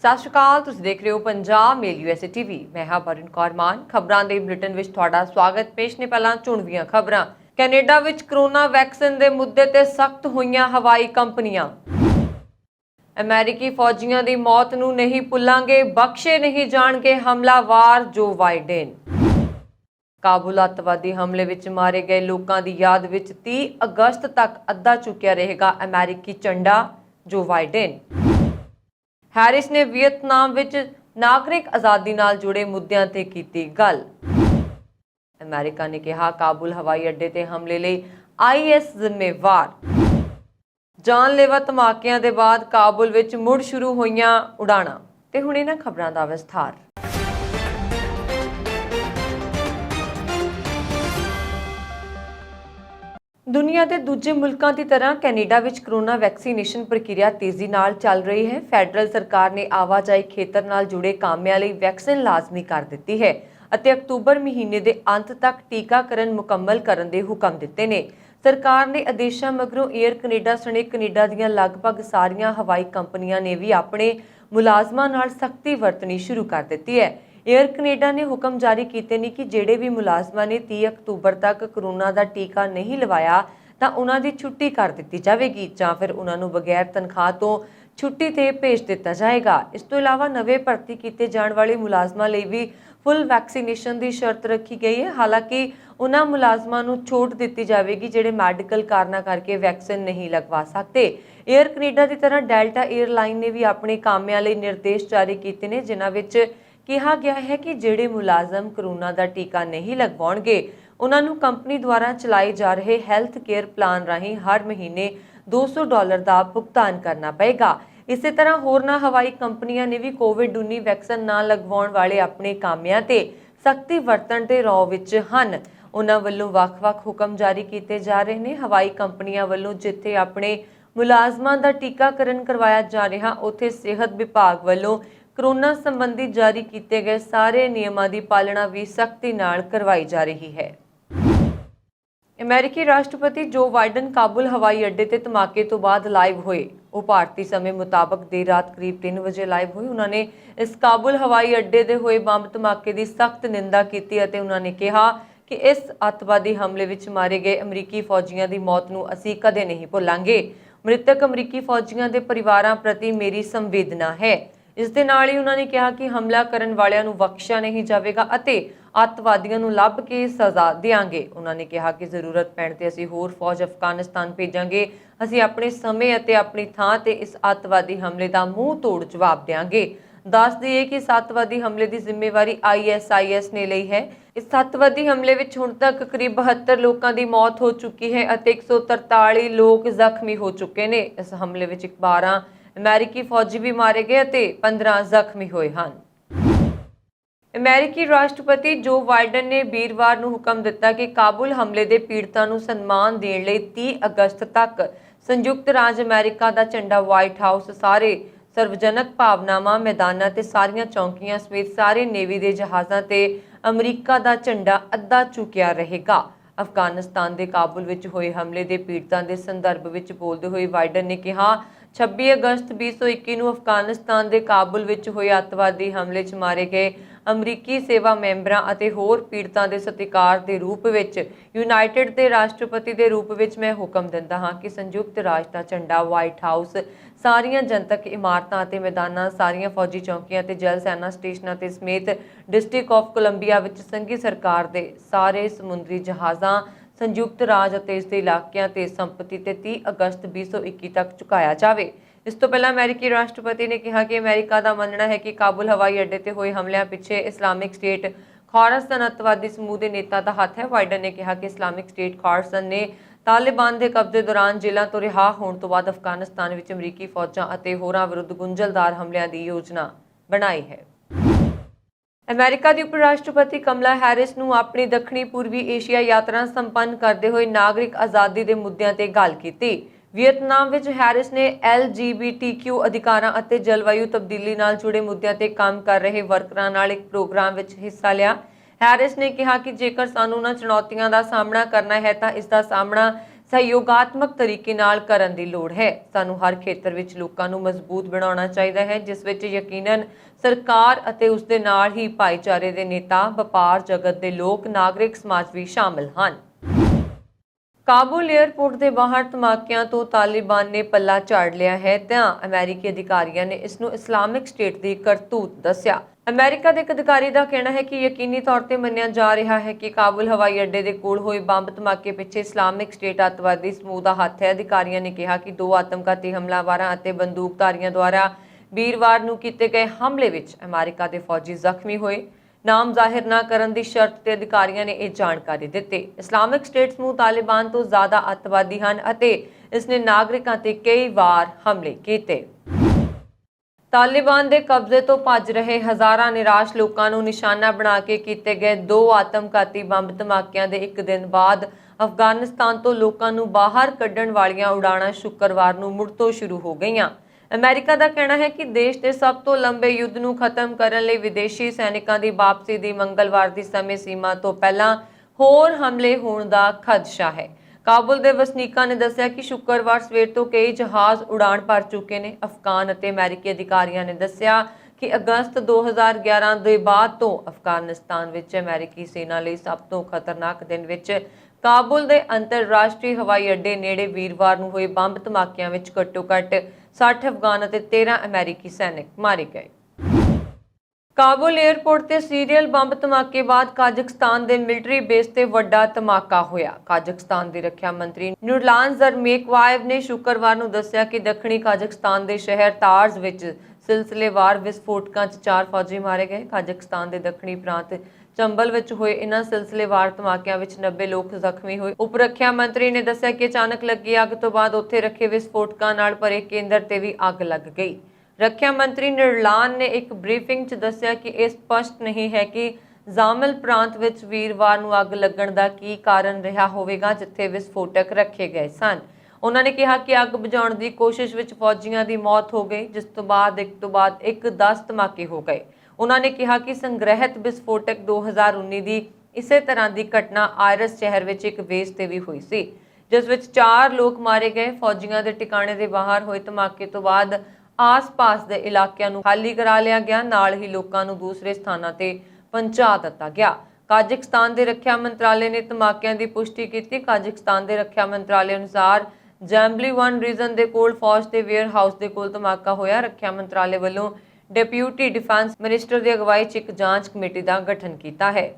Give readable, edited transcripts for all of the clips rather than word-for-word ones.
ਸਤਿ ਸ਼੍ਰੀ ਅਕਾਲ। ਤੁਸੀਂ ਦੇਖ ਰਹੇ ਹੋ ਪੰਜਾਬ ਮੇਲ USA TV। ਮੈਂ ਹਾਂ ਬਰਨ ਕੌਰ ਮਾਨ। ਖਬਰਾਂ ਦੇ ਬੁਲੇਟਿਨ ਵਿੱਚ ਤੁਹਾਡਾ ਸਵਾਗਤ। ਪੇਸ਼ ਨੇ ਪਹਿਲਾਂ ਚੁਣਵੀਆਂ ਖਬਰਾਂ। ਕੈਨੇਡਾ ਵਿੱਚ ਕਰੋਨਾ ਵੈਕਸੀਨ ਦੇ ਮੁੱਦੇ ਤੇ ਸਖਤ ਹੋਈਆਂ ਹਵਾਈ ਕੰਪਨੀਆਂ। ਅਮਰੀਕੀ ਫੌਜੀਆਂ ਦੀ ਮੌਤ ਨੂੰ ਨਹੀਂ ਭੁੱਲਾਂਗੇ, ਬਖਸ਼ੇ ਨਹੀਂ ਜਾਣਗੇ ਹਮਲਾਵਾਰ ਜੋ ਬਾਈਡਨ। ਕਾਬੁਲ ਅੱਤਵਾਦੀ ਹਮਲੇ ਵਿੱਚ ਮਾਰੇ ਗਏ ਲੋਕਾਂ ਦੀ ਯਾਦ ਵਿੱਚ 30 ਅਗਸਤ ਤੱਕ ਅੱਧਾ ਝੁਕਿਆ ਰਹੇਗਾ ਅਮਰੀਕੀ ਝੰਡਾ ਜੋ ਬਾਈਡਨ। हैरिस ने वियतनाम विच नागरिक आज़ादी नाल जुड़े मुद्दों ते कीती गल। अमेरिका ने कहा काबुल हवाई अड्डे ते हमले लई IS जिम्मेवार। जानलेवा धमाकिਆਂ ਦੇ ਬਾਅਦ काबुल विच मुड़ शुरू होईयां उड़ाणां। ते हुण इन्हां खबरां दा विस्तार। दुनिया के दूजे मुल्कों की तरह कैनेडा विच कोरोना वैक्सीनेशन प्रक्रिया तेजी नाल चल रही है। फैडरल सरकार ने आवाजाही खेतर नाल जुड़े कामिਆਂ ਲਈ वैक्सीन लाजमी कर दी है ਅਤੇ अक्तूबर महीने के अंत तक टीकाकरण मुकम्मल करने के हुक्म दिते ने। सरकार ने आदेशों मगरों एयर कनेडा सने कनेडा दीयां लगभग सारियां हवाई कंपनियां ने भी अपने मुलाजमां नाल सख्ती वरतनी शुरू कर दी है। एयर कनेडा ने हुक्म जारी किए ने कि ਜਿਹੜੇ भी मुलाजमान ने 30 अक्तूबर तक कोरोना का टीका नहीं लवाया तो उन्होंने छुट्टी कर दी जाएगी ਜਾਂ फिर उन्होंने बगैर तनख्वाह तो छुट्टी ते भेज दिता जाएगा। इस तो इलावा नवे भर्ती किए जाने वाले मुलाजमान लिए भी फुल वैक्सीनेशन की शर्त रखी गई है। हालांकि उन्होंने मुलाजमान छूट दी जाएगी ਜਿਹੜੇ मैडिकल कारणों करके वैक्सीन नहीं लगवा सकते। एयर कनेडा की तरह डेल्टा एयरलाइन ने भी अपने कामिਆਂ ਲਈ निर्देश जारी किए हैं जिन्हां विच कहा गया है कि ਜਿਹੜੇ मुलाजम कोरोना का टीका नहीं लगवाउणगे उन्होंने कंपनी द्वारा चलाए जा रहे हैल्थ केयर प्लान राही हर महीने $200 का भुगतान करना पएगा। इस तरह होरना हवाई कंपनियां ने भी कोविड-19 वैक्सीन ना लगवाउण वाले अपने कामिਆਂ ते सख्ती वरतण दे रौं विच हन। उन्हां वल्लों ਵੱਖ-ਵੱਖ हुक्म जारी किए जा रहे हैं। हवाई कंपनियां वल्लों जिथे अपने मुलाजमां दा टीकाकरण करवाया जा रहा उत्थे सेहत विभाग वल्लों कोरोना संबंधी जारी किए गए सारे नियमों की पालना भी सख्ती नाल करवाई जा रही है। अमेरिकी राष्ट्रपति जो बाइडन काबुल हवाई अड्डे ते धमाके तो बाद लाइव होए। वो भारतीय समय मुताबक देर रात करीब 3 बजे लाइव हुए। उन्होंने इस काबुल हवाई अड्डे दे होए बंब धमाके की सख्त निंदा की। उन्होंने कहा कि इस अतवादी हमले विच मारे गए अमरीकी फौजियों की मौत नूं असीं कदे नहीं भुलांगे। मृतक अमरीकी फौजियों के परिवारों प्रति मेरी संवेदना है। इस दे नाल ही उन्होंने कहा कि हमला करन वालियां नूं बख्शिया नहीं जाएगा अते अतवादियों नूं लभ के सज़ा देंगे। उन्होंने कहा कि जरूरत पैण ते असीं होर फौज अफगानिस्तान भेजांगे। असीं अपने समय अते अपनी थां ते इस अतवादी हमले का मूँह तोड़ जवाब देंगे। दस दईए कि इस अतवादी हमले की जिम्मेवारी ISIS ने ली है। इस अतवादी हमले में हुण तक करीब 72 लोगों की मौत हो चुकी है अते 143 लोग जख्मी हो चुके हैं। इस हमले में 12 अमेरिकी फौजी भी मारे गए अते 15 जख्मी हुए हैं। अमेरिकी राष्ट्रपति जो बाइडन ने वीरवार नूं हुक्म दिता कि काबुल हमले के पीड़ितां नूं सन्मान देण लई 30 अगस्त तक संयुक्त राज अमेरिका का झंडा व्हाइट हाउस सारे सार्वजनक भावनावां मैदानां ते सारियां चौंकियां समेत सारे नेवी के जहाज़ां ते अमरीका का झंडा अद्धा झुकिया रहेगा। अफगानिस्तान के काबुल विच होए हमले के पीड़ितां के संदर्भ में बोलते हुए बाइडन ने कहा 26 अगस्त 2021 ਨੂੰ अफगानिस्तान के काबुल विच होए अतवादी हमले च मारे गए अमरीकी सेवा मैंबरां अते होर पीड़ितां दे सत्कार के रूप विच यूनाइटेड के राष्ट्रपति के रूप विच मैं हुक्म दिंदा हां कि संयुक्त राज का झंडा व्हाइट हाउस सारियां जनतक इमारतां अते मैदानां सारियां फौजी चौकियां ते जल सेना स्टेशनां ते समेत डिस्ट्रिक्ट ऑफ कोलंबिया विच संघी सरकार के सारे समुद्री जहाज़ां संयुक्त राज अते इसके इलाकिਆਂ ते संपत्ति ते 30 अगस्त 2021 तक चुकाया जाए। इस तो पहला अमेरिकी राष्ट्रपति ने कहा कि अमेरिका का मनना है कि काबुल हवाई अड्डे ते होए हमलों पिछे इस्लामिक स्टेट खालिस्तान अतवादी समूह के नेता का हथ है। बाइडन ने कहा कि इस्लामिक स्टेट खालिस्तान ने तालिबान के कब्जे दौरान जेलों तो रिहा होने तो बाद अफगानिस्तान विच अमरीकी फौजां अते होरां विरुद्ध गुंझलदार हमलों की योजना बनाई है। अमेरिका की उप राष्ट्रपति कमला हैरिस नूं अपनी दक्षिणी पूर्वी एशिया यात्रा संपन्न करते हुए नागरिक आज़ादी के मुद्दों पर गल की। वियतनाम विच हैरिस ने LGBTQ अधिकारां अते जलवायु तब्दीली नाल जुड़े मुद्दों पर काम कर रहे वर्करां नाल एक प्रोग्राम विच हिस्सा लिया। हैरिस ने कहा कि जेकर सानूं उन्हां चुनौतियों का सामना करना है तो इसका सामना ਸਹਿਯੋਗਾਤਮਕ ਤਰੀਕੇ ਨਾਲ ਕਰਨ ਦੀ ਲੋੜ ਹੈ। ਸਾਨੂੰ ਹਰ ਖੇਤਰ ਵਿੱਚ ਲੋਕਾਂ ਨੂੰ ਮਜ਼ਬੂਤ ਬਣਾਉਣਾ ਚਾਹੀਦਾ ਹੈ, ਜਿਸ ਵਿੱਚ ਯਕੀਨਨ ਸਰਕਾਰ ਅਤੇ ਉਸ ਦੇ ਨਾਲ ਹੀ ਭਾਈਚਾਰੇ ਦੇ ਨੇਤਾ, ਵਪਾਰ ਜਗਤ ਦੇ ਲੋਕ, ਨਾਗਰਿਕ ਸਮਾਜ ਵੀ ਸ਼ਾਮਲ ਹਨ। ਕਾਬੁਲ 에ਅਰਪੋਰਟ ਦੇ ਬਾਹਰ ਧਮਾਕਿਆਂ ਤੋਂ ਤਾਲਿਬਾਨ ਨੇ ਪੱਲਾ ਝਾੜ ਲਿਆ ਹੈ ਤਾਂ ਅਮਰੀਕੀ ਅਧਿਕਾਰੀਆਂ ਨੇ ਇਸ ਨੂੰ ਇਸਲਾਮਿਕ ਸਟੇਟ ਦੀ ਕਰਤੂਤ ਦੱਸਿਆ। ਅਮਰੀਕਾ ਦੇ ਇੱਕ ਅਧਿਕਾਰੀ ਦਾ ਕਹਿਣਾ ਹੈ ਕਿ ਯਕੀਨੀ ਤੌਰ ਤੇ ਮੰਨਿਆ ਜਾ ਰਿਹਾ ਹੈ ਕਿ ਕਾਬੁਲ ਹਵਾਈ ਅੱਡੇ ਦੇ ਕੋਲ ਹੋਏ ਬੰਬ ਧਮਾਕੇ ਪਿੱਛੇ ਇਸਲਾਮਿਕ ਸਟੇਟ ਅੱਤਵਾਦੀ ਸਮੂਹ ਦਾ ਹੱਥ ਹੈ। ਅਧਿਕਾਰੀਆਂ ਨੇ ਕਿਹਾ ਕਿ 2 ਆਤਮਘਾਤੀ ਹਮਲਾਵਰਾਂ ਅਤੇ ਬੰਦੂਕਧਾਰੀਆਂ ਦੁਆਰਾ ਵੀਰਵਾਰ ਨੂੰ ਕੀਤੇ ਗਏ ਹਮਲੇ ਵਿੱਚ ਅਮਰੀਕਾ ਦੇ ਫੌਜੀ ਜ਼ਖਮੀ ਹੋਏ। ਨਾਮ ਜ਼ਾਹਿਰ ਨਾ ਕਰਨ ਦੀ ਸ਼ਰਤ ਤੇ ਅਧਿਕਾਰੀਆਂ ਨੇ ਇਹ ਜਾਣਕਾਰੀ ਦਿੱਤੀ। ਇਸਲਾਮਿਕ ਸਟੇਟ ਸਮੂਹ ਤਾਲਿਬਾਨ ਤੋਂ ਜ਼ਿਆਦਾ ਅੱਤਵਾਦੀ ਹਨ ਅਤੇ ਇਸ ਨੇ ਨਾਗਰਿਕਾਂ ਤੇ ਕਈ ਵਾਰ ਹਮਲੇ ਕੀਤੇ। ਤਾਲਿਬਾਨ ਦੇ ਕਬਜ਼ੇ ਤੋਂ ਭੱਜ ਰਹੇ ਹਜ਼ਾਰਾਂ ਨਿਰਾਸ਼ ਲੋਕਾਂ ਨੂੰ ਨਿਸ਼ਾਨਾ ਬਣਾ ਕੇ ਕੀਤੇ ਗਏ 2 ਆਤਮਘਾਤੀ ਬੰਬ ਧਮਾਕਿਆਂ ਦੇ ਇੱਕ ਦਿਨ ਬਾਅਦ ਅਫਗਾਨਿਸਤਾਨ ਤੋਂ ਲੋਕਾਂ ਨੂੰ ਬਾਹਰ ਕੱਢਣ ਵਾਲੀਆਂ ਉਡਾਣਾਂ ਸ਼ੁੱਕਰਵਾਰ ਨੂੰ ਮੁੜ ਤੋਂ ਸ਼ੁਰੂ ਹੋ ਗਈਆਂ। ਅਮਰੀਕਾ ਦਾ ਕਹਿਣਾ ਹੈ ਕਿ ਦੇਸ਼ ਦੇ ਸਭ ਤੋਂ ਲੰਬੇ ਯੁੱਧ ਨੂੰ ਖਤਮ ਕਰਨ ਲਈ ਵਿਦੇਸ਼ੀ ਸੈਨਿਕਾਂ ਦੀ ਵਾਪਸੀ ਦੀ ਮੰਗਲਵਾਰ ਦੀ ਸਮੇਂ ਸੀਮਾ ਤੋਂ ਪਹਿਲਾਂ ਹੋਰ ਹਮਲੇ ਹੋਣ ਦਾ ਖਦਸ਼ਾ ਹੈ। ਕਾਬੁਲ ਦੇ ਵਸਨੀਕਾਂ ਨੇ ਦੱਸਿਆ ਕਿ ਸ਼ੁੱਕਰਵਾਰ ਸਵੇਰ ਤੋਂ ਕਈ ਜਹਾਜ਼ ਉਡਾਣ ਭਰ ਚੁੱਕੇ ਨੇ। ਅਫਗਾਨ ਅਤੇ ਅਮਰੀਕੀ ਅਧਿਕਾਰੀਆਂ ਨੇ ਦੱਸਿਆ ਕਿ ਅਗਸਤ 2011 ਦੇ ਬਾਅਦ ਤੋਂ ਅਫਗਾਨਿਸਤਾਨ ਵਿੱਚ ਅਮਰੀਕੀ ਸੈਨਾ ਲਈ ਸਭ ਤੋਂ ਖਤਰਨਾਕ ਦਿਨ ਵਿੱਚ ਕਾਬੁਲ ਦੇ ਅੰਤਰਰਾਸ਼ਟਰੀ ਹਵਾਈ ਅੱਡੇ ਨੇੜੇ ਵੀਰਵਾਰ ਨੂੰ ਹੋਏ ਬੰਬ ਧਮਾਕਿਆਂ ਵਿੱਚ ਘੱਟੋ-ਘੱਟ 60 ਅਫਗਾਨ ਅਤੇ 13 ਅਮਰੀਕੀ ਸੈਨਿਕ ਮਾਰੇ ਗਏ। ਕਾਬੁਲ 에ਅਰਪੋਰਟ ਤੇ ਸੀਰੀਅਲ ਬੰਬ ਧਮਾਕੇ ਬਾਅਦ ਕਾਜ਼ਖਸਤਾਨ ਦੇ ਮਿਲਟਰੀ ਬੇਸ ਤੇ ਵੱਡਾ ਧਮਾਕਾ ਹੋਇਆ। ਕਾਜ਼ਖਸਤਾਨ ਦੇ ਰੱਖਿਆ ਮੰਤਰੀ ਨੂਰਲਾਨ ਜ਼ਰਮੇਕਵਾਇਵ ਨੇ ਸ਼ੁੱਕਰਵਾਰ ਨੂੰ ਦੱਸਿਆ ਕਿ ਦੱਖਣੀ ਕਾਜ਼ਖਸਤਾਨ ਦੇ ਸ਼ਹਿਰ ਤਾਰਜ਼ ਵਿੱਚ ਸਿਲਸਿਲੇਵਾਰ ਵਿਸਫੋਟਕਾਂ 'ਚ 4 ਫੌਜੀ ਮਾਰੇ ਗਏ। ਕਾਜ਼ਖਸਤਾਨ ਦੇ ਦੱਖਣੀ ਪ੍ਰਾਂਤ ਚੰਬਲ ਵਿੱਚ ਹੋਏ ਇਨ੍ਹਾਂ ਸਿਲਸਿਲੇਵਾਰ ਧਮਾਕਿਆਂ ਵਿੱਚ 90 ਲੋਕ ਜ਼ਖਮੀ ਹੋਏ। ਉਪ ਰੱਖਿਆ ਮੰਤਰੀ ਨੇ ਦੱਸਿਆ ਕਿ ਅਚਾਨਕ ਲੱਗੀ ਅੱਗ ਤੋਂ ਬਾਅਦ ਉੱਥੇ ਰੱਖੇ ਵਿਸਫੋਟਕਾਂ ਨਾਲ ਭਰੇ ਕੇਂਦਰ ਤੇ ਵੀ ਅੱਗ ਲੱਗ ਗਈ। ਰੱਖਿਆ ਮੰਤਰੀ ਨੂਰਲਾਨ ਨੇ ਇੱਕ ਬਰੀਫਿੰਗ 'ਚ ਦੱਸਿਆ ਕਿ ਇਹ ਸਪਸ਼ਟ ਨਹੀਂ ਹੈ ਕਿ ਜ਼ਾਮਲ ਪ੍ਰਾਂਤ ਵਿੱਚ ਵੀਰਵਾਰ ਨੂੰ ਅੱਗ ਲੱਗਣ ਦਾ ਕੀ ਕਾਰਨ ਰਿਹਾ ਹੋਵੇਗਾ, ਜਿੱਥੇ ਵਿਸਫੋਟਕ ਰੱਖੇ ਗਏ ਸਨ। ਉਹਨਾਂ ਨੇ ਕਿਹਾ ਕਿ ਅੱਗ ਬੁਝਾਉਣ ਦੀ ਕੋਸ਼ਿਸ਼ ਵਿੱਚ ਫੌਜੀਆਂ ਦੀ ਮੌਤ ਹੋ ਗਈ, ਜਿਸ ਤੋਂ ਬਾਅਦ ਇੱਕ 10 ਧਮਾਕੇ ਹੋ ਗਏ। ਉਹਨਾਂ ਨੇ ਕਿਹਾ ਕਿ ਸੰਗ੍ਰਹਿਤ ਵਿਸਫੋਟਕ 2019 ਦੀ ਇਸੇ ਤਰ੍ਹਾਂ ਦੀ ਘਟਨਾ ਆਇਰਸ ਸ਼ਹਿਰ ਵਿੱਚ ਇੱਕ ਬੇਸ ਤੇ ਵੀ ਹੋਈ ਸੀ, ਜਿਸ ਵਿੱਚ 4 ਲੋਕ ਮਾਰੇ ਗਏ। ਫੌਜੀਆਂ ਦੇ ਟਿਕਾਣੇ ਦੇ ਬਾਹਰ ਹੋਏ ਧਮਾਕੇ ਤੋਂ ਬਾਅਦ ਆਸ-ਪਾਸ ਦੇ ਇਲਾਕਿਆਂ ਨੂੰ ਖਾਲੀ ਕਰਾ ਲਿਆ ਗਿਆ, ਨਾਲ ਹੀ ਲੋਕਾਂ ਨੂੰ ਦੂਸਰੇ ਸਥਾਨਾਂ ਤੇ ਪਹੁੰਚਾ ਦਿੱਤਾ ਗਿਆ। ਕਾਜ਼ਖਸਤਾਨ ਦੇ ਰੱਖਿਆ ਮੰਤਰਾਲੇ ਨੇ ਧਮਾਕਿਆਂ ਦੀ ਪੁਸ਼ਟੀ ਕੀਤੀ। ਕਾਜ਼ਖਸਤਾਨ ਦੇ ਰੱਖਿਆ ਮੰਤਰਾਲੇ ਅਨੁਸਾਰ ਜੈਂਬਲੀ 1 ਰੀਜਨ ਦੇ ਕੋਲ ਫੌਜ ਦੇ ਵੇਅਰ ਹਾਊਸ ਦੇ ਕੋਲ ਧਮਾਕਾ ਹੋਇਆ। ਰੱਖਿਆ ਮੰਤਰਾਲੇ ਵੱਲੋਂ ਡਿਪਟੀ ਡਿਫੈਂਸ ਮਿਨਿਸਟਰ ਦੀ ਅਗਵਾਈ 'ਚ ਇੱਕ ਜਾਂਚ ਕਮੇਟੀ ਦਾ ਗਠਨ ਕੀਤਾ ਹੈ।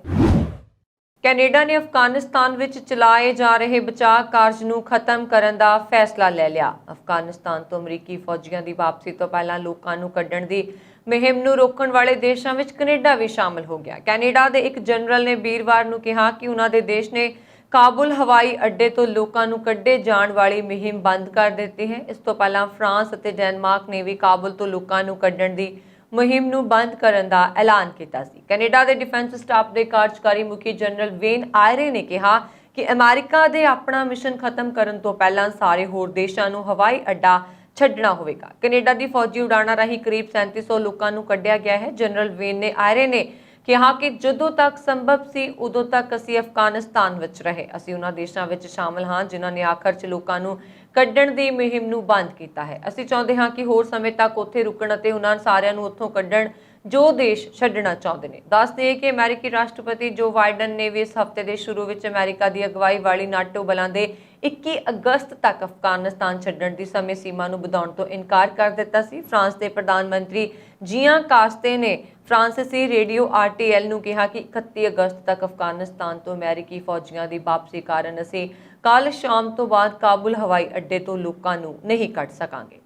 ਕੈਨੇਡਾ ਨੇ ਅਫਗਾਨਿਸਤਾਨ ਵਿੱਚ ਚਲਾਏ ਜਾ ਰਹੇ ਬਚਾਅ ਕਾਰਜ ਨੂੰ ਖਤਮ ਕਰਨ ਦਾ ਫੈਸਲਾ ਲੈ ਲਿਆ। ਅਫਗਾਨਿਸਤਾਨ ਤੋਂ ਅਮਰੀਕੀ ਫੌਜੀਆਂ ਦੀ ਵਾਪਸੀ ਤੋਂ ਪਹਿਲਾਂ ਲੋਕਾਂ ਨੂੰ ਕੱਢਣ ਦੀ ਮੁਹਿੰਮ ਨੂੰ ਰੋਕਣ ਵਾਲੇ ਦੇਸ਼ਾਂ ਵਿੱਚ ਕੈਨੇਡਾ ਵੀ ਸ਼ਾਮਲ ਹੋ ਗਿਆ। ਕੈਨੇਡਾ ਦੇ ਇੱਕ ਜਨਰਲ ਨੇ ਵੀਰਵਾਰ ਨੂੰ ਕਿਹਾ ਕਿ ਉਹਨਾਂ ਦੇ ਦੇਸ਼ ਨੇ ਕਾਬੁਲ ਹਵਾਈ ਅੱਡੇ ਤੋਂ ਲੋਕਾਂ ਨੂੰ ਕੱਢੇ ਜਾਣ ਵਾਲੀ ਮੁਹਿੰਮ ਬੰਦ ਕਰ ਦਿੱਤੀ ਹੈ। ਇਸ ਤੋਂ ਪਹਿਲਾਂ ਫਰਾਂਸ ਅਤੇ ਡੈਨਮਾਰਕ ਨੇ ਵੀ ਕਾਬੁਲ ਤੋਂ ਲੋਕਾਂ ਨੂੰ ਕੱਢਣ ਦੀ ਮੁਹਿੰਮ ਨੂੰ ਬੰਦ ਕਰਨ ਦਾ ਐਲਾਨ ਕੀਤਾ ਸੀ। ਕੈਨੇਡਾ ਦੇ ਡਿਫੈਂਸ ਸਟਾਫ ਦੇ ਕਾਰਜਕਾਰੀ ਮੁਖੀ ਜਨਰਲ ਵੇਨ ਆਇਰੇ ਨੇ ਕਿਹਾ ਕਿ ਅਮਰੀਕਾ ਦੇ ਆਪਣਾ ਮਿਸ਼ਨ ਖਤਮ ਕਰਨ ਤੋਂ ਪਹਿਲਾਂ ਸਾਰੇ ਹੋਰ ਦੇਸ਼ਾਂ ਨੂੰ ਹਵਾਈ ਅੱਡਾ ਛੱਡਣਾ ਹੋਵੇਗਾ। ਕੈਨੇਡਾ ਦੀ ਫੌਜੀ ਉਡਾਣਾਂ ਰਾਹੀਂ ਕਰੀਬ 3700 ਲੋਕਾਂ ਨੂੰ ਕੱਢਿਆ ਗਿਆ ਹੈ। ਜਨਰਲ ਵੇਨ ਨੇ ਆਇਰੇ ਨੇ ਕਿਹਾ ਕਿ ਜਦੋਂ ਤੱਕ ਸੰਭਵ ਸੀ ਉਦੋਂ ਤੱਕ ਅਸੀਂ ਅਫਗਾਨਿਸਤਾਨ ਵਿੱਚ ਰਹੇ। ਅਸੀਂ ਉਹਨਾਂ ਦੇਸ਼ਾਂ ਵਿੱਚ ਸ਼ਾਮਲ ਹਾਂ ਜਿਨ੍ਹਾਂ ਨੇ ਆਖਰ 'ਚ ਲੋਕਾਂ ਨੂੰ ਕੱਢਣ ਦੀ ਮੁਹਿੰਮ ਨੂੰ ਬੰਦ ਕੀਤਾ ਹੈ। ਅਸੀਂ ਚਾਹੁੰਦੇ ਹਾਂ ਕਿ ਹੋਰ ਸਮੇਂ ਤੱਕ ਉੱਥੇ ਰੁਕਣ ਅਤੇ ਉਹਨਾਂ ਸਾਰਿਆਂ ਨੂੰ ਉੱਥੋਂ ਕੱਢਣ ਜੋ ਦੇਸ਼ ਛੱਡਣਾ ਚਾਹੁੰਦੇ ਨੇ। ਦੱਸ ਦਈਏ ਕਿ ਅਮਰੀਕੀ ਰਾਸ਼ਟਰਪਤੀ ਜੋ ਬਾਈਡਨ ਨੇ ਵੀ ਇਸ ਹਫ਼ਤੇ ਦੇ ਸ਼ੁਰੂ ਵਿੱਚ ਅਮਰੀਕਾ ਦੀ ਅਗਵਾਈ ਵਾਲੀ ਨਾਟੋ ਬਲਾਂ ਦੇ 21 ਅਗਸਤ ਤੱਕ ਅਫਗਾਨਿਸਤਾਨ ਛੱਡਣ ਦੀ ਸਮੇਂ ਸੀਮਾ ਨੂੰ ਵਧਾਉਣ ਤੋਂ ਇਨਕਾਰ ਕਰ ਦਿੱਤਾ ਸੀ। ਫਰਾਂਸ ਦੇ ਪ੍ਰਧਾਨ ਮੰਤਰੀ ਜੀਆਂ ਕਾਸਤੇ ਨੇ ਫਰਾਂਸੀਸੀ ਰੇਡੀਓ RTL ਨੂੰ ਕਿਹਾ ਕਿ 31 ਅਗਸਤ ਤੱਕ ਅਫਗਾਨਿਸਤਾਨ ਤੋਂ ਅਮਰੀਕੀ ਫੌਜੀਆਂ ਦੀ ਵਾਪਸੀ ਕਾਰਨ ਅਸੀਂ ਕੱਲ੍ਹ ਸ਼ਾਮ ਤੋਂ ਬਾਅਦ ਕਾਬੁਲ ਹਵਾਈ ਅੱਡੇ ਤੋਂ ਲੋਕਾਂ ਨੂੰ ਨਹੀਂ ਕੱਢ ਸਕਾਂਗੇ।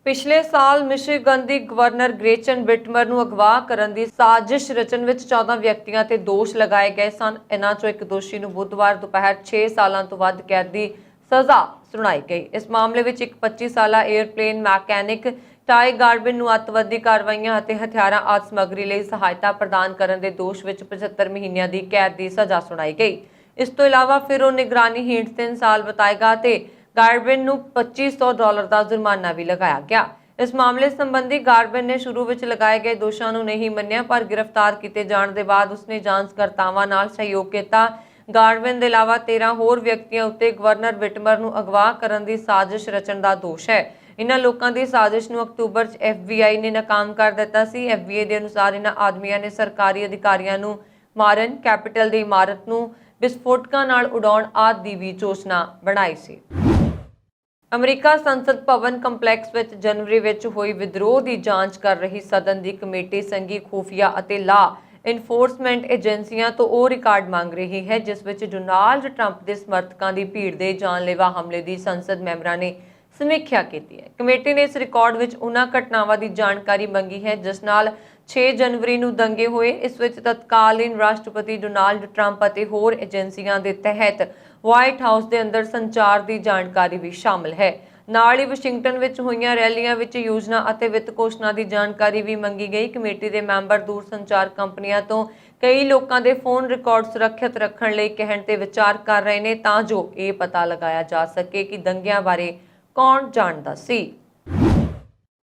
ਪਿਛਲੇ ਸਾਲ ਮਿਸ਼ੀਗਨ ਦੀ ਗਵਰਨਰ ਗ੍ਰੇਚਨ ਬਿਟਮਰ ਨੂੰ ਅਗਵਾ ਕਰਨ ਦੀ ਸਾਜ਼ਿਸ਼ ਰਚਨ ਵਿੱਚ 14 ਵਿਅਕਤੀਆਂ ਤੇ ਦੋਸ਼ ਲਗਾਏ ਗਏ ਸਨ। ਇਨ੍ਹਾਂ ਚੋਂ ਇੱਕ ਦੋਸ਼ੀ ਨੂੰ ਬੁੱਧਵਾਰ ਦੁਪਹਿਰ 6 ਸਾਲਾਂ ਤੋਂ ਵੱਧ ਕੈਦ ਦੀ ਸਜ਼ਾ ਸੁਣਾਈ ਗਈ। ਇਸ ਮਾਮਲੇ ਵਿੱਚ ਇੱਕ 25 ਸਾਲਾ 에ਅਰਪਲੇਨ ਮੈਕੈਨਿਕ ਟਾਈ ਗਾਰਬਿਨ ਨੂੰ ਅੱਤਵਾਦੀ ਕਾਰਵਾਈਆਂ ਅਤੇ ਹਥਿਆਰਾਂ ਆਦਿ ਸਮੱਗਰੀ ਲਈ ਸਹਾਇਤਾ ਪ੍ਰਦਾਨ ਕਰਨ ਦੇ ਦੋਸ਼ ਵਿੱਚ 75 ਮਹੀਨਿਆਂ ਦੀ ਕੈਦ ਦੀ ਸਜ਼ਾ ਸੁਣਾਈ ਗਈ। ਇਸ ਤੋਂ ਇਲਾਵਾ ਫਿਰ ਉਹ ਨਿਗਰਾਨੀ ਹੇਠ 3 ਸਾਲ ਬਿਤਾਏਗਾ ਤੇ ਗਾਰਬਿਨ ਨੂੰ $2500 ਦਾ ਜੁਰਮਾਨਾ ਵੀ ਲਗਾਇਆ ਗਿਆ। ਇਸ ਮਾਮਲੇ ਸੰਬੰਧੀ ਗਾਰਬਿਨ ਨੇ ਸ਼ੁਰੂ ਵਿੱਚ ਲਗਾਏ ਗਏ ਦੋਸ਼ਾਂ ਨੂੰ ਨਹੀਂ ਮੰਨਿਆ, ਪਰ ਗ੍ਰਿਫਤਾਰ ਕੀਤੇ ਜਾਣ ਦੇ ਬਾਅਦ ਉਸਨੇ ਜਾਂਚਕਰਤਾਵਾਂ ਨਾਲ ਸਹਿਯੋਗ ਕੀਤਾ। ਗਾਰਡਵਿਨ ਦੇ ਇਲਾਵਾ 13 ਹੋਰ ਵਿਅਕਤੀਆਂ ਉੱਤੇ ਗਵਰਨਰ ਵਿਟਮਰ ਨੂੰ ਅਗਵਾ ਕਰਨ ਦੀ ਸਾਜ਼ਿਸ਼ ਰਚਣ ਦਾ ਦੋਸ਼ ਹੈ। ਇਨ੍ਹਾਂ ਲੋਕਾਂ ਦੀ ਸਾਜ਼ਿਸ਼ ਨੂੰ ਅਕਤੂਬਰ 'ਚ FBI ਨੇ ਨਾਕਾਮ ਕਰ ਦਿੱਤਾ ਸੀ। FBI ਦੇ ਅਨੁਸਾਰ ਇਨ੍ਹਾਂ ਆਦਮੀਆਂ ਨੇ ਸਰਕਾਰੀ ਅਧਿਕਾਰੀਆਂ ਨੂੰ ਮਾਰਨ, ਕੈਪੀਟਲ ਦੀ ਇਮਾਰਤ ਨੂੰ ਵਿਸਫੋਟਕਾਂ ਨਾਲ ਉਡਾਉਣ ਆਦਿ ਦੀ ਵੀ ਯੋਜਨਾ ਬਣਾਈ ਸੀ। ਅਮਰੀਕਾ ਸੰਸਦ ਭਵਨ ਕੰਪਲੈਕਸ ਵਿੱਚ ਜਨਵਰੀ ਵਿੱਚ ਹੋਈ ਵਿਦਰੋਹ ਦੀ ਜਾਂਚ ਕਰ ਰਹੀ ਸਦਨ ਦੀ ਕਮੇਟੀ ਸੰਘੀ ਖੂਫੀਆ ਅਤੇ ਲਾ ਇਨਫੋਰਸਮੈਂਟ ਏਜੰਸੀਆਂ ਤੋਂ ਉਹ ਰਿਕਾਰਡ ਮੰਗ ਰਹੀ ਹੈ ਜਿਸ ਵਿੱਚ ਡੋਨਾਲਡ ਟਰੰਪ ਦੇ ਸਮਰਥਕਾਂ ਦੀ ਭੀੜ ਦੇ ਜਾਨਲੇਵਾ ਹਮਲੇ ਦੀ ਸੰਸਦ ਮੈਂਬਰਾਂ ਨੇ ਸਮੀਖਿਆ ਕੀਤੀ ਹੈ। ਕਮੇਟੀ ਨੇ ਇਸ ਰਿਕਾਰਡ ਵਿੱਚ ਉਹਨਾਂ ਘਟਨਾਵਾਂ ਦੀ ਜਾਣਕਾਰੀ ਮੰਗੀ ਹੈ ਜਿਸ ਨਾਲ 6 ਜਨਵਰੀ ਨੂੰ ਦੰਗੇ ਹੋਏ। ਇਸ ਵਿੱਚ ਤਤਕਾਲੀਨ ਰਾਸ਼ਟਰਪਤੀ ਡੋਨਾਲਡ ਟਰੰਪ ਅਤੇ ਹੋਰ ਏਜੰਸੀਆਂ ਦੇ ਤਹਿਤ ਵਾਈਟ ਹਾਊਸ ਦੇ ਅੰਦਰ ਸੰਚਾਰ ਦੀ ਜਾਣਕਾਰੀ ਵੀ ਸ਼ਾਮਲ ਹੈ। ਨਾਲ ਹੀ ਵਾਸ਼ਿੰਗਟਨ ਵਿੱਚ ਹੋਈਆਂ ਰੈਲੀਆਂ ਵਿੱਚ ਯੋਜਨਾ ਅਤੇ ਵਿੱਤ ਘੋਸ਼ਣਾ ਦੀ ਜਾਣਕਾਰੀ ਵੀ ਮੰਗੀ ਗਈ। ਕਮੇਟੀ ਦੇ ਮੈਂਬਰ ਦੂਰ ਸੰਚਾਰ ਕੰਪਨੀਆਂ ਤੋਂ ਕਈ ਲੋਕਾਂ ਦੇ ਫੋਨ ਰਿਕਾਰਡ ਸੁਰੱਖਿਅਤ ਰੱਖਣ ਲਈ ਕਹਿਣ ਤੇ ਵਿਚਾਰ ਕਰ ਰਹੇ ਨੇ ਤਾਂ ਜੋ ਇਹ ਪਤਾ ਲਗਾਇਆ ਜਾ ਸਕੇ ਕਿ ਦੰਗਿਆਂ ਬਾਰੇ ਕੌਣ ਜਾਣਦਾ ਸੀ।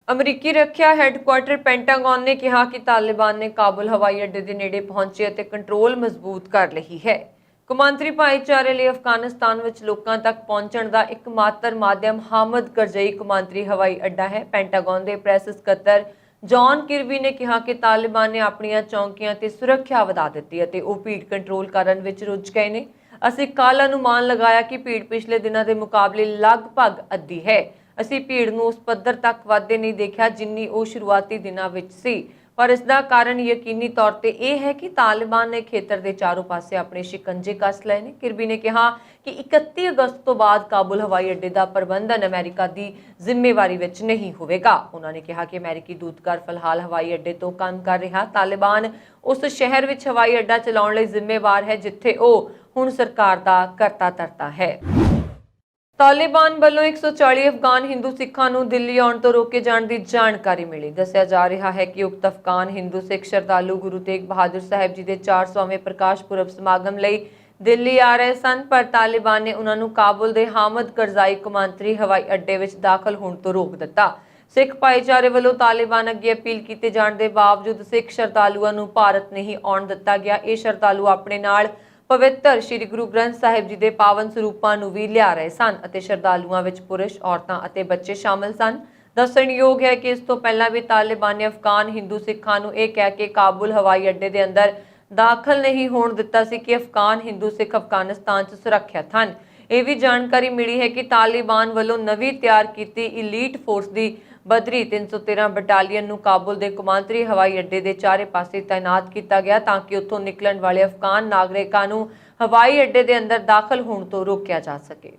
ਅਮਰੀਕੀ ਰੱਖਿਆ ਹੈੱਡਕੁਆਰਟਰ ਪੈਂਟਾਗਨ ਨੇ ਕਿਹਾ ਕਿ ਤਾਲਿਬਾਨ ਨੇ ਕਾਬੁਲ ਹਵਾਈ ਅੱਡੇ ਦੇ ਨੇੜੇ ਪਹੁੰਚੇ ਅਤੇ ਕੰਟਰੋਲ ਮਜ਼ਬੂਤ ਕਰ ਲਈ ਹੈ। ਕੌਮਾਂਤਰੀ ਭਾਈਚਾਰੇ ਲਈ ਅਫਗਾਨਿਸਤਾਨ ਵਿੱਚ ਲੋਕਾਂ ਤੱਕ ਪਹੁੰਚਣ ਦਾ ਇੱਕਮਾਤਰ ਮਾਧਿਅਮ ਹਾਮਦ ਕਰਜ਼ਈ ਕੌਮਾਂਤਰੀ ਹਵਾਈ ਅੱਡਾ ਹੈ। ਪੈਂਟਾਗਨ ਦੇ ਪ੍ਰੈਸ ਸਕੱਤਰ ਜੌਨ ਕਿਰਬੀ ਨੇ ਕਿਹਾ ਕਿ ਤਾਲਿਬਾਨ ਨੇ ਆਪਣੀਆਂ ਚੌਂਕੀਆਂ ਤੇ ਸੁਰੱਖਿਆ ਵਧਾ ਦਿੱਤੀ ਅਤੇ ਉਹ ਭੀੜ ਕੰਟਰੋਲ ਕਰਨ ਵਿੱਚ ਰੁੱਝ ਗਏ ਨੇ। ਅਸੀਂ ਕੱਲ੍ਹ ਅਨੁਮਾਨ ਲਗਾਇਆ ਕਿ ਭੀੜ ਪਿਛਲੇ ਦਿਨਾਂ ਦੇ ਮੁਕਾਬਲੇ ਲਗਭਗ ਅੱਧੀ ਹੈ। ਅਸੀਂ ਭੀੜ ਨੂੰ ਉਸ ਪੱਧਰ ਤੱਕ ਵਧਦੇ ਨਹੀਂ ਦੇਖਿਆ ਜਿੰਨੀ ਉਹ ਸ਼ੁਰੂਆਤੀ ਦਿਨਾਂ ਵਿੱਚ ਸੀ, ਪਰ ਇਸ ਦਾ ਕਾਰਨ ਯਕੀਨੀ ਤੌਰ ਤੇ ਇਹ ਹੈ ਕਿ ਤਾਲਿਬਾਨ ਨੇ ਖੇਤਰ ਦੇ ਚਾਰੋਂ ਪਾਸੇ ਆਪਣੇ ਸ਼ਿਕੰਜੇ ਕੱਸ ਲਏ ਨੇ। ਕਿਰਬੀ ਨੇ ਕਿਹਾ ਕਿ 31 ਅਗਸਤ ਤੋਂ ਬਾਅਦ ਕਾਬੁਲ ਹਵਾਈ ਅੱਡੇ ਦਾ ਪ੍ਰਬੰਧਨ ਅਮਰੀਕਾ ਦੀ ਜ਼ਿੰਮੇਵਾਰੀ ਵਿੱਚ ਨਹੀਂ ਹੋਵੇਗਾ। ਉਹਨਾਂ ਨੇ ਕਿਹਾ ਕਿ ਅਮਰੀਕੀ ਦੂਤਘਰ ਫਿਲਹਾਲ ਹਵਾਈ ਅੱਡੇ ਤੋਂ ਕੰਮ ਕਰ ਰਿਹਾ। ਤਾਲਿਬਾਨ ਉਸ ਸ਼ਹਿਰ ਵਿੱਚ ਹਵਾਈ ਅੱਡਾ ਚਲਾਉਣ ਲਈ ਜ਼ਿੰਮੇਵਾਰ ਹੈ ਜਿੱਥੇ ਉਹ ਹੁਣ ਸਰਕਾਰ ਦਾ ਕਰਤਾ ਧਰਤਾ ਹੈ। ਤਾਲਿਬਾਨ ਵੱਲੋਂ 140 ਅਫਗਾਨ ਹਿੰਦੂ ਸਿੱਖਾਂ ਨੂੰ ਦਿੱਲੀ ਆਉਣ ਤੋਂ ਰੋਕੇ ਜਾਣ ਦੀ ਜਾਣਕਾਰੀ ਮਿਲੀ। ਦੱਸਿਆ ਜਾ ਰਿਹਾ ਹੈ ਕਿ ਉਕਤ ਅਫਗਾਨ ਹਿੰਦੂ ਸਿੱਖ ਸ਼ਰਧਾਲੂ ਗੁਰੂ ਤੇਗ ਬਹਾਦਰ ਸਾਹਿਬ ਜੀ ਦੇ 400ਵੇਂ ਪ੍ਰਕਾਸ਼ ਪੁਰਬ ਸਮਾਗਮ ਲਈ ਦਿੱਲੀ ਆ ਰਹੇ ਸਨ, ਪਰ ਤਾਲਿਬਾਨ ਨੇ ਉਹਨਾਂ ਨੂੰ ਕਾਬੁਲ ਦੇ ਹਾਮਦ ਕਰਜ਼ਾਈ ਕੌਮਾਂਤਰੀ ਹਵਾਈ ਅੱਡੇ ਵਿੱਚ ਦਾਖਲ ਹੋਣ ਤੋਂ ਰੋਕ ਦਿੱਤਾ। ਸਿੱਖ ਭਾਈਚਾਰੇ ਵੱਲੋਂ ਤਾਲਿਬਾਨ ਅੱਗੇ ਅਪੀਲ ਕੀਤੇ ਜਾਣ ਦੇ ਬਾਵਜੂਦ ਸਿੱਖ ਸ਼ਰਧਾਲੂਆਂ ਨੂੰ ਭਾਰਤ ਨਹੀਂ ਆਉਣ ਦਿੱਤਾ ਗਿਆ। ਇਹ ਸ਼ਰਧਾਲੂ ਆਪਣੇ ਨਾਲ ਪਵਿੱਤਰ ਸ਼੍ਰੀ ਗੁਰੂ ਗ੍ਰੰਥ ਸਾਹਿਬ ਜੀ ਦੇ ਪਾਵਨ ਸਰੂਪਾਂ ਨੂੰ ਵੀ ਲਿਆ ਰਹੇ ਸਨ ਅਤੇ ਸ਼ਰਧਾਲੂਆਂ ਵਿੱਚ ਪੁਰਸ਼, ਔਰਤਾਂ ਅਤੇ ਬੱਚੇ ਸ਼ਾਮਲ ਸਨ। ਦੱਸਣਯੋਗ ਹੈ ਕਿ ਇਸ ਤੋਂ ਪਹਿਲਾਂ ਵੀ ਤਾਲਿਬਾਨ ਨੇ ਅਫਗਾਨ ਹਿੰਦੂ ਸਿੱਖਾਂ ਨੂੰ ਇਹ ਕਹਿ ਕੇ ਕਾਬੁਲ ਹਵਾਈ ਅੱਡੇ ਦੇ ਅੰਦਰ ਦਾਖਲ ਨਹੀਂ ਹੋਣ ਦਿੱਤਾ ਸੀ ਕਿ ਅਫਗਾਨ ਹਿੰਦੂ ਸਿੱਖ ਅਫਗਾਨਿਸਤਾਨ 'ਚ ਸੁਰੱਖਿਅਤ ਹਨ। ਇਹ ਵੀ ਜਾਣਕਾਰੀ ਮਿਲੀ ਹੈ ਕਿ ਤਾਲਿਬਾਨ ਵੱਲੋਂ ਨਵੀਂ ਤਿਆਰ ਕੀਤੀ ਇਲੀਟ ਫੋਰਸ ਦੀ ਬਦਰੀ 313 ਬਟਾਲੀਅਨ ਨੂੰ ਕਾਬੁਲ ਦੇ ਕੌਮਾਂਤਰੀ ਹਵਾਈ ਅੱਡੇ ਦੇ ਚਾਰੇ ਪਾਸੇ ਤਾਇਨਾਤ ਕੀਤਾ ਗਿਆ ਤਾਂ ਕਿ ਉੱਥੋਂ ਨਿਕਲਣ ਵਾਲੇ ਅਫਗਾਨ ਨਾਗਰਿਕਾਂ ਨੂੰ ਹਵਾਈ ਅੱਡੇ ਦੇ ਅੰਦਰ ਦਾਖਲ ਹੋਣ ਤੋਂ ਰੋਕਿਆ ਜਾ ਸਕੇ।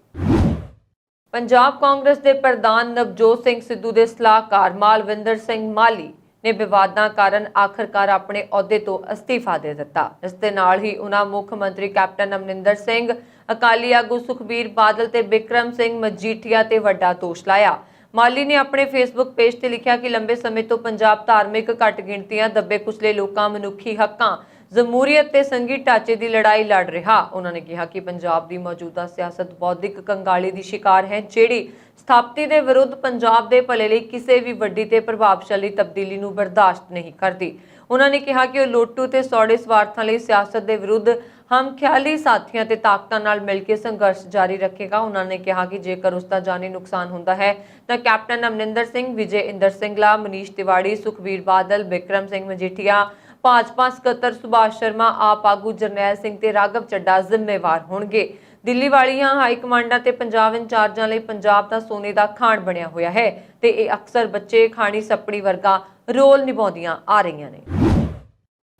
ਪੰਜਾਬ ਕਾਂਗਰਸ ਦੇ ਪ੍ਰਧਾਨ ਨਵਜੋਤ ਸਿੰਘ ਸਿੱਧੂ ਦੇ ਸਲਾਹਕਾਰ ਮਾਲਵਿੰਦਰ ਸਿੰਘ ਮਾਲੀ ਨੇ ਵਿਵਾਦਾਂ ਕਾਰਨ ਆਖਰਕਾਰ ਆਪਣੇ ਅਹੁਦੇ ਤੋਂ ਅਸਤੀਫਾ ਦੇ ਦਿੱਤਾ। ਇਸ ਦੇ ਨਾਲ ਹੀ ਉਹਨਾਂ ਮੁੱਖ ਮੰਤਰੀ ਕੈਪਟਨ ਅਮਰਿੰਦਰ ਸਿੰਘ, ਅਕਾਲੀ ਆਗੂ ਸੁਖਬੀਰ ਬਾਦਲ ਤੇ ਬਿਕਰਮ ਸਿੰਘ ਮਜੀਠੀਆ ਤੇ ਵੱਡਾ ਦੋਸ਼ ਲਾਇਆ। ਮਾਲੀ ਨੇ ਆਪਣੇ ਫੇਸਬੁੱਕ ਪੇਜ ਤੇ ਲਿਖਿਆ ਕਿ ਲੰਬੇ ਸਮੇਂ ਤੋਂ ਪੰਜਾਬ ਧਾਰਮਿਕ ਘੱਟ ਗਿਣਤੀਆਂ, ਦੱਬੇ ਕੁਚਲੇ ਲੋਕਾਂ, ਮਨੁੱਖੀ ਹੱਕਾਂ, ਜਮਹੂਰੀਅਤ ਤੇ ਸੰਘੀ ਢਾਂਚੇ ਦੀ ਲੜਾਈ ਲੜ ਰਿਹਾ। ਉਹਨਾਂ ਨੇ ਕਿਹਾ ਕਿ ਪੰਜਾਬ ਦੀ ਮੌਜੂਦਾ ਸਿਆਸਤ ਬੌਧਿਕ ਕੰਗਾਲੀ ਦੀ ਸ਼ਿਕਾਰ ਹੈ ਜਿਹੜੀ ਸਥਾਪਤੀ ਦੇ ਵਿਰੁੱਧ ਪੰਜਾਬ ਦੇ ਭਲੇ ਲਈ ਕਿਸੇ ਵੀ ਵੱਡੀ ਤੇ ਪ੍ਰਭਾਵਸ਼ਾਲੀ ਤਬਦੀਲੀ ਨੂੰ ਬਰਦਾਸ਼ਤ ਨਹੀਂ ਕਰਦੀ। ਉਹਨਾਂ ਨੇ ਕਿਹਾ ਕਿ ਉਹ ਲੋਟੂ ਤੇ ਸੌੜੇ ਸਵਾਰਥਾਂ ਲਈ ਸਿਆਸਤ ਦੇ ਵਿਰੁੱਧ ਹਮਖਿਆਲੀ ਸਾਥੀਆਂ ਤੇ ਤਾਕਤਾਂ ਨਾਲ ਮਿਲ ਕੇ ਸੰਘਰਸ਼ ਜਾਰੀ ਰੱਖੇਗਾ। ਉਹਨਾਂ ਨੇ ਕਿਹਾ ਕਿ ਜੇਕਰ ਉਸ ਦਾ ਜਾਨੀ ਨੁਕਸਾਨ ਹੁੰਦਾ ਹੈ ਤਾਂ ਕੈਪਟਨ ਅਮਰਿੰਦਰ ਸਿੰਘ, ਵਿਜੇ ਇੰਦਰ ਸਿੰਗਲਾ, ਮਨੀਸ਼ ਤਿਵਾੜੀ, ਸੁਖਬੀਰ ਬਾਦਲ, ਬਿਕਰਮ ਸਿੰਘ ਮਜੀਠੀਆ, ਭਾਜਪਾ ਸਕੱਤਰ ਸੁਭਾਸ਼ ਸ਼ਰਮਾ, ਆਪ ਆਗੂ ਜਰਨੈਲ ਸਿੰਘ ਤੇ ਰਾਘਵ ਚੱਡਾ ਜ਼ਿੰਮੇਵਾਰ ਹੋਣਗੇ। ਦਿੱਲੀ ਵਾਲੀਆਂ ਹਾਈ ਕਮਾਂਡਾਂ ਤੇ ਪੰਜਾਬ ਇੰਚਾਰਜਾਂ ਲਈ ਪੰਜਾਬ ਦਾ ਸੋਨੇ ਦਾ ਖਾਣ ਬਣਿਆ ਹੋਇਆ ਹੈ ਤੇ ਇਹ ਅਕਸਰ ਬੱਚੇ ਖਾਣੀ ਸੱਪੜੀ ਵਰਗਾ ਰੋਲ ਨਿਭਾਉਂਦੀਆਂ ਆ ਰਹੀਆਂ ਨੇ।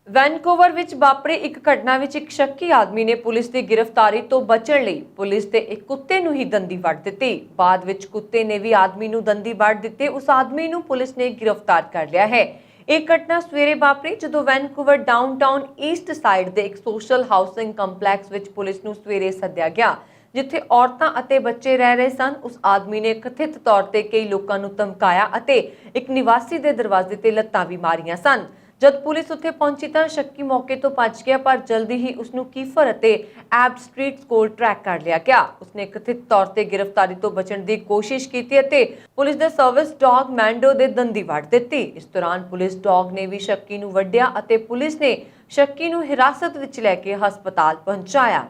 ਵੈਨਕੂਵਰ ਵਿੱਚ ਵਾਪਰੀ ਇੱਕ ਘਟਨਾ ਵਿੱਚ ਇੱਕ ਸ਼ੱਕੀ ਆਦਮੀ ਨੇ ਪੁਲਿਸ ਦੀ ਗ੍ਰਿਫਤਾਰੀ ਤੋਂ ਬਚਣ ਲਈ ਪੁਲਿਸ ਦੇ ਇੱਕ ਕੁੱਤੇ ਨੂੰ ਹੀ ਦੰਦੀ ਵੱਢ ਦਿੱਤੀ। ਬਾਅਦ ਵਿੱਚ ਕੁੱਤੇ ਨੇ ਵੀ ਆਦਮੀ ਨੂੰ ਦੰਦੀ ਵੱਢ ਦਿੱਤੀ। ਉਸ ਆਦਮੀ ਨੂੰ ਪੁਲਿਸ ਨੇ ਗ੍ਰਿਫਤਾਰ ਕਰ ਲਿਆ ਹੈ। ਇਹ ਘਟਨਾ ਸਵੇਰੇ ਵਾਪਰੀ ਜਦੋਂ ਵੈਨਕੂਵਰ ਡਾਊਨਟਾਊਨ ਈਸਟ ਸਾਈਡ ਦੇ ਇੱਕ ਸੋਸ਼ਲ ਹਾਊਸਿੰਗ ਕੰਪਲੈਕਸ ਵਿੱਚ ਪੁਲਿਸ ਨੂੰ ਸਵੇਰੇ ਸੱਦਿਆ ਗਿਆ ਜਿੱਥੇ ਔਰਤਾਂ ਅਤੇ ਬੱਚੇ ਰਹਿ ਰਹੇ ਸਨ। ਉਸ ਆਦਮੀ ਨੇ ਕਥਿਤ ਤੌਰ ਤੇ ਕਈ ਲੋਕਾਂ ਨੂੰ ਧਮਕਾਇਆ ਅਤੇ ਇੱਕ ਨਿਵਾਸੀ ਦੇ ਦਰਵਾਜ਼ੇ ਤੇ ਲੱਤਾਂ ਵੀ ਮਾਰੀਆਂ ਸਨ। ਜਦ ਪੁਲਿਸ ਉੱਥੇ ਪਹੁੰਚੀ ਤਾਂ ਸ਼ੱਕੀ ਮੌਕੇ ਤੋਂ ਭੱਜ ਗਿਆ, ਪਰ ਜਲਦੀ ਹੀ ਉਸ ਨੂੰ ਕੀਫਰ ਅਤੇ ਐਬ ਸਟਰੀਟ ਕੋਲ ਟਰੈਕ ਕਰ ਲਿਆ ਗਿਆ। ਉਸਨੇ ਕਥਿਤ ਤੌਰ ਤੇ ਗ੍ਰਿਫਤਾਰੀ ਤੋਂ ਬਚਣ ਦੀ ਕੋਸ਼ਿਸ਼ ਕੀਤੀ ਅਤੇ ਪੁਲਿਸ ਦੇ ਸਰਵਿਸ ਡੌਗ ਮੈਂਡੋ ਦੇ ਦੰਦੀ ਵੱਢ ਦਿੱਤੀ। ਇਸ ਦੌਰਾਨ ਪੁਲਿਸ ਡੌਗ ਨੇ ਵੀ ਸ਼ੱਕੀ ਨੂੰ ਵੱਢਿਆ ਅਤੇ ਪੁਲਿਸ ਨੇ ਸ਼ੱਕੀ ਨੂੰ ਹਿਰਾਸਤ ਵਿੱਚ ਲੈ ਕੇ ਹਸਪਤਾਲ ਪਹੁੰਚਾਇਆ।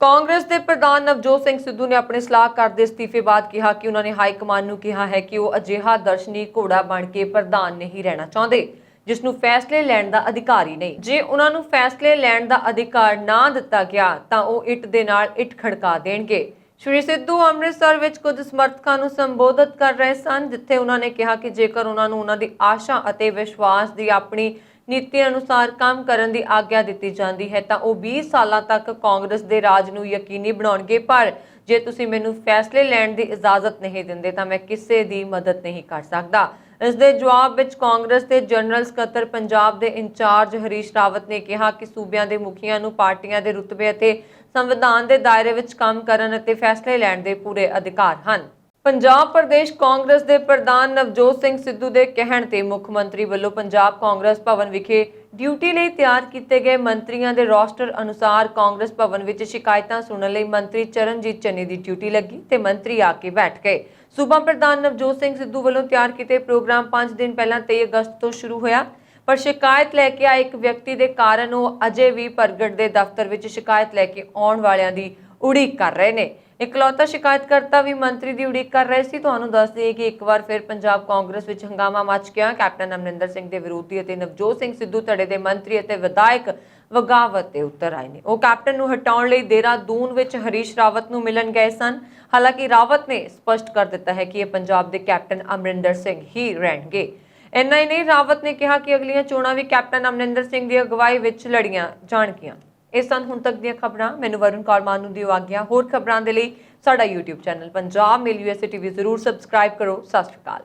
ਕਾਂਗਰਸ ਦੇ ਪ੍ਰਧਾਨ ਨਵਜੋਤ ਸਿੰਘ ਸਿੱਧੂ ਨੇ ਆਪਣੇ ਸਲਾਹਕਾਰ ਦੇ ਅਸਤੀਫੇ ਬਾਅਦ ਕਿਹਾ ਕਿ ਉਹਨਾਂ ਨੇ ਹਾਈ ਕਮਾਨ ਨੂੰ ਕਿਹਾ ਹੈ ਕਿ ਉਹ ਅਜਿਹਾ ਦਰਸ਼ਨੀ ਘੋੜਾ ਬਣ ਕੇ ਪ੍ਰਧਾਨ ਨਹੀਂ ਰਹਿਣਾ ਚਾਹੁੰਦੇ ਜਿਸ ਨੂੰ ਫੈਸਲੇ ਲੈਣ ਦਾ ਅਧਿਕਾਰ ਹੀ ਨਹੀਂ। ਜੇ ਉਹਨਾਂ ਨੂੰ ਫੈਸਲੇ ਲੈਣ ਦਾ ਅਧਿਕਾਰ ਨਾ ਦਿੱਤਾ ਗਿਆ ਤਾਂ ਉਹ ਇੱਟ ਦੇ ਨਾਲ ਇੱਟ ਖੜਕਾ ਦੇਣਗੇ। ਸ਼੍ਰੀ ਸਿੱਧੂ ਅੰਮ੍ਰਿਤਸਰ ਵਿੱਚ ਕੁਝ ਸਮਰਥਕਾਂ ਨੂੰ ਸੰਬੋਧਿਤ ਕਰ ਰਹੇ ਸਨ, ਜਿੱਥੇ ਉਹਨਾਂ ਨੇ ਕਿਹਾ ਕਿ ਜੇਕਰ ਉਹਨਾਂ ਨੂੰ ਉਹਨਾਂ ਦੀ ਆਸ਼ਾ ਅਤੇ ਵਿਸ਼ਵਾਸ ਦੀ ਆਪਣੀ ਨੀਤੀ ਅਨੁਸਾਰ ਕੰਮ ਕਰਨ ਦੀ ਆਗਿਆ ਦਿੱਤੀ ਜਾਂਦੀ ਹੈ ਤਾਂ ਉਹ 20 ਸਾਲਾਂ ਤੱਕ ਕਾਂਗਰਸ ਦੇ ਰਾਜ ਨੂੰ ਯਕੀਨੀ ਬਣਾਉਣਗੇ, ਪਰ ਜੇ ਤੁਸੀਂ ਮੈਨੂੰ ਫੈਸਲੇ ਲੈਣ ਦੀ ਇਜਾਜ਼ਤ ਨਹੀਂ ਦਿੰਦੇ ਤਾਂ ਮੈਂ ਕਿਸੇ ਦੀ ਮਦਦ ਨਹੀਂ ਕਰ ਸਕਦਾ। ਇਸ ਦੇ ਜਵਾਬ ਵਿੱਚ ਕਾਂਗਰਸ ਦੇ ਜਨਰਲ ਸਕੱਤਰ ਪੰਜਾਬ ਦੇ ਇੰਚਾਰਜ ਹਰੀਸ਼ ਰਾਵਤ ਨੇ ਕਿਹਾ ਕਿ ਸੂਬਿਆਂ ਦੇ ਮੁਖੀਆਂ ਨੂੰ ਪਾਰਟੀਆਂ ਦੇ ਰੁਤਬੇ ਅਤੇ ਸੰਵਿਧਾਨ ਦੇ ਦਾਇਰੇ ਵਿੱਚ ਕੰਮ ਕਰਨ ਅਤੇ ਫੈਸਲੇ ਲੈਣ ਦੇ ਪੂਰੇ ਅਧਿਕਾਰ ਹਨ। ਪੰਜਾਬ ਪ੍ਰਦੇਸ਼ ਕਾਂਗਰਸ ਦੇ ਪ੍ਰਧਾਨ ਨਵਜੋਤ ਸਿੰਘ ਸਿੱਧੂ ਦੇ ਕਹਿਣ ਤੇ ਮੁੱਖ ਮੰਤਰੀ ਵੱਲੋਂ ਪੰਜਾਬ ਕਾਂਗਰਸ ਭਵਨ ਵਿਖੇ ਡਿਊਟੀ ਲਈ ਤਿਆਰ ਕੀਤੇ ਗਏ ਮੰਤਰੀਆਂ ਦੇ ਰੋਸਟਰ ਅਨੁਸਾਰ ਕਾਂਗਰਸ ਭਵਨ ਵਿੱਚ ਸ਼ਿਕਾਇਤਾਂ ਸੁਣਨ ਲਈ ਮੰਤਰੀ ਚਰਨਜੀਤ ਚੰਨੀ ਦੀ ਡਿਊਟੀ ਲੱਗੀ ਤੇ ਮੰਤਰੀ ਆ ਕੇ ਬੈਠ ਗਏ। ਸੂਬਾ ਪ੍ਰਧਾਨ ਨਵਜੋਤ ਸਿੰਘ ਸਿੱਧੂ ਵੱਲੋਂ ਤਿਆਰ ਕੀਤੇ ਪ੍ਰੋਗਰਾਮ 5 ਦਿਨ ਪਹਿਲਾਂ 23 ਅਗਸਤ ਤੋਂ ਸ਼ੁਰੂ ਹੋਇਆ, ਪਰ ਸ਼ਿਕਾਇਤ ਲੈ ਕੇ ਆਏ ਇੱਕ ਵਿਅਕਤੀ ਦੇ ਕਾਰਨ ਉਹ ਅਜੇ ਵੀ ਪ੍ਰਗਟ ਦੇ ਦਫ਼ਤਰ ਵਿੱਚ ਸ਼ਿਕਾਇਤ ਲੈ ਕੇ ਆਉਣ ਵਾਲਿਆਂ ਦੀ ਉਡੀਕ ਕਰ ਰਹੇ ਨੇ। ਇਕਲੌਤਾ ਸ਼ਿਕਾਇਤਕਰਤਾ ਵੀ ਮੰਤਰੀ ਦੀ ਉਡੀਕ ਕਰ ਰਹੇ ਸੀ। ਤੁਹਾਨੂੰ ਦੱਸ ਦਈਏ ਕਿ ਇੱਕ ਵਾਰ ਫਿਰ ਪੰਜਾਬ ਕਾਂਗਰਸ ਵਿੱਚ ਹੰਗਾਮਾ ਮਚ ਗਿਆ। ਕੈਪਟਨ ਅਮਰਿੰਦਰ ਸਿੰਘ ਦੇ ਵਿਰੋਧੀ ਅਤੇ ਨਵਜੋਤ ਸਿੰਘ ਸਿੱਧੂ ਧੜੇ ਦੇ ਮੰਤਰੀ ਅਤੇ ਵਿਧਾਇਕ ਬਗਾਵਤ ਤੇ ਉਤਰ ਆਏ ਨੇ। ਉਹ ਕੈਪਟਨ ਨੂੰ ਹਟਾਉਣ ਲਈ ਦੇਹਰਾਦੂਨ ਵਿੱਚ ਹਰੀਸ਼ ਰਾਵਤ ਨੂੰ ਮਿਲਣ ਗਏ ਸਨ। ਹਾਲਾਂਕਿ ਰਾਵਤ ਨੇ ਸਪਸ਼ਟ ਕਰ ਦਿੱਤਾ ਹੈ ਕਿ ਇਹ ਪੰਜਾਬ ਦੇ ਕੈਪਟਨ ਅਮਰਿੰਦਰ ਸਿੰਘ ਹੀ ਰਹਿਣਗੇ। ਇੰਨਾ ਹੀ ਨਹੀਂ, ਰਾਵਤ ਨੇ ਕਿਹਾ ਕਿ ਅਗਲੀਆਂ ਚੋਣਾਂ ਵੀ ਕੈਪਟਨ ਅਮਰਿੰਦਰ ਸਿੰਘ ਦੀ ਅਗਵਾਈ ਵਿੱਚ ਲੜੀਆਂ ਜਾਣਗੀਆਂ। ਇਹ ਸਨ ਹੁਣ ਤੱਕ ਦੀਆਂ ਖਬਰਾਂ। ਮੈਨੂੰ ਵਰੁਣ ਕੌਰ ਮਾਨੂ ਦੀ ਆਗਿਆ। ਹੋਰ ਖਬਰਾਂ ਦੇ ਲਈ ਸਾਡਾ YouTube ਚੈਨਲ ਪੰਜਾਬ ਮੇਲ USA TV ਜ਼ਰੂਰ ਸਬਸਕ੍ਰਾਈਬ ਕਰੋ। ਸਤਿ ਸ਼੍ਰੀ ਅਕਾਲ।